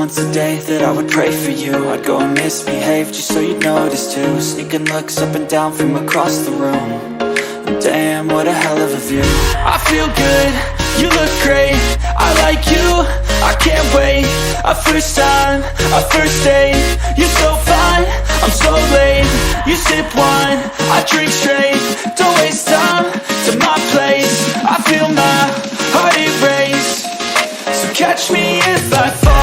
once a day that I would pray for you. I'd go and misbehave just so you'd notice too. Sneaking looks up and down from across the room. Damn, what a hell of a view. I feel good, you look great, I like you, I can't wait. A first time, a first date, you're so fine, I'm so late. You sip wine, I drink straight, don't waste time to my place. I feel my heart erase, so catch me if I fall.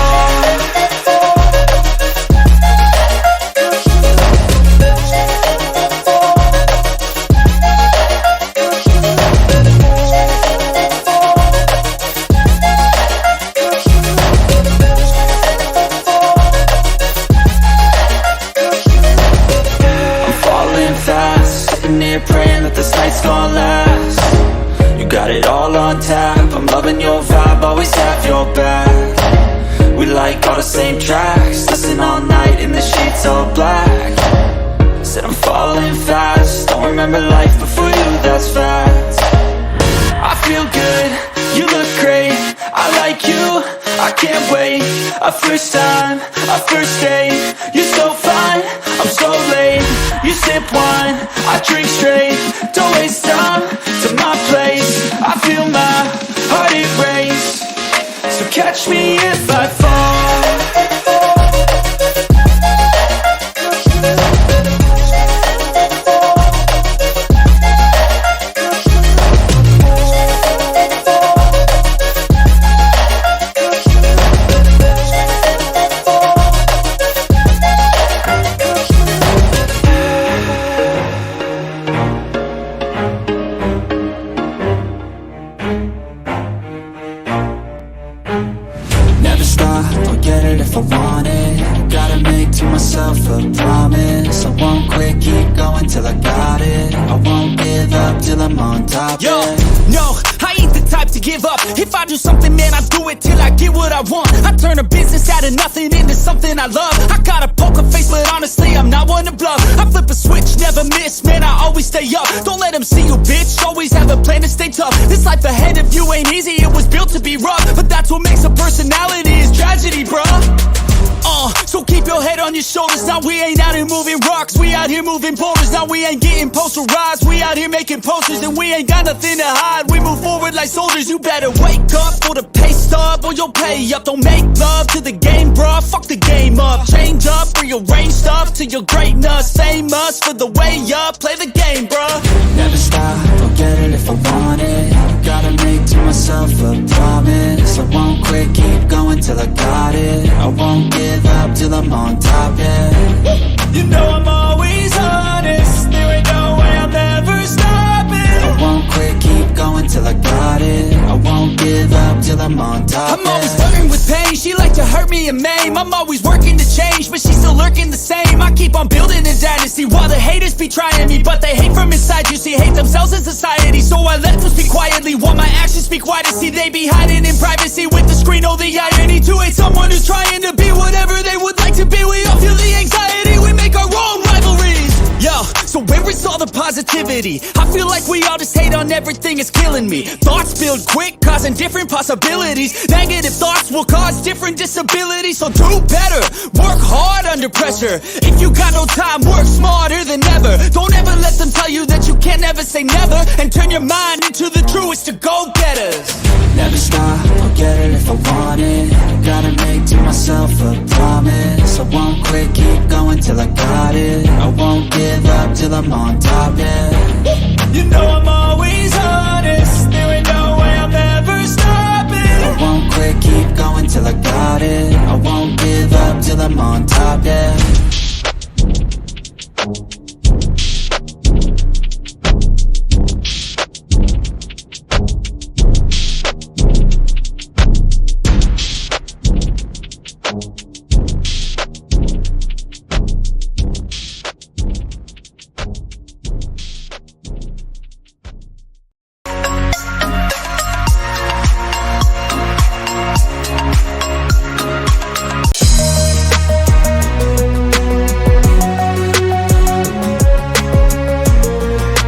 Praying that this night's gonna last. You got it all on tap, I'm loving your vibe, always have your back. We like all the same tracks, listen all night in the sheets all black. Said I'm falling fast, don't remember life before you, that's fact. I feel good, you look great, I like you, I can't wait. A first time, a first date, you're so fine, I'm so late. You sip wine, I drink straight, don't waste time to my place. I feel my heart erase, so catch me if I fall. If I want it, gotta make to myself a promise. I won't quit, keep going till I got it. I won't give up till I'm on top. Yo, no, I ain't the type to give up. If I do something, man, I do it till I get what I want. I turn a business out of nothing into something I love. I got a poker face, but honestly, I'm not one to bluff. I flip a switch, never miss, man, I always stay up. Don't let them see you, bitch, always have a plan to stay tough. This life ahead of you ain't easy, it was built to be rough. But that's what makes a personality, is tragedy, bruh. So keep your head on your shoulders. Now we ain't out here moving rocks, we out here moving boulders. Now we ain't getting posterized, we out here making posters. And we ain't got nothing to hide, we move forward like soldiers. You better wake up for the pay stub, or you'll pay up. Don't make love to the game, bruh, fuck the game up. Change up, rearrange stuff to your greatness. Famous for the way up, play the game, bruh. Never stop, I'll get it if I want it. Gotta make to myself a promise. I won't quit, keep going till I got it. I won't give up till I'm on top, yeah. You know I'm always honest, there ain't no way I'm ever stopping. I won't quit, keep going till I got it. I won't give up till I'm on top, I'm always flirting with pain, she like to hurt me and maim. I'm always working to change, but she's still lurking the same. I keep on building a dynasty while the haters be trying me. But they hate from inside, you see, hate themselves in society. So I let them speak quietly while my actions speak wider. See, they be hiding in privacy with the screen, oh the irony. To hate someone who's trying to be whatever they would like to be. We all feel the anxiety, we make our own rivalries. Yo, so where is all the positivity? I feel like we all just hate on everything, it's killing me. Thoughts build quick, causing different possibilities. Negative thoughts will cause different disabilities. So do better, work hard under pressure. If you got no time, work smarter than ever. Don't ever let them tell you that you can't never say never. And turn your mind into the truest of go-getters. Never stop, I'll get it if I want it. Gotta make to myself a promise. I won't quit, keep going till I got it. I won't give up till I'm on top, yeah. You know I'm always honest, there ain't no way I'm ever stopping. I won't quit, keep going till I got it. I won't give up till I'm on top, yeah.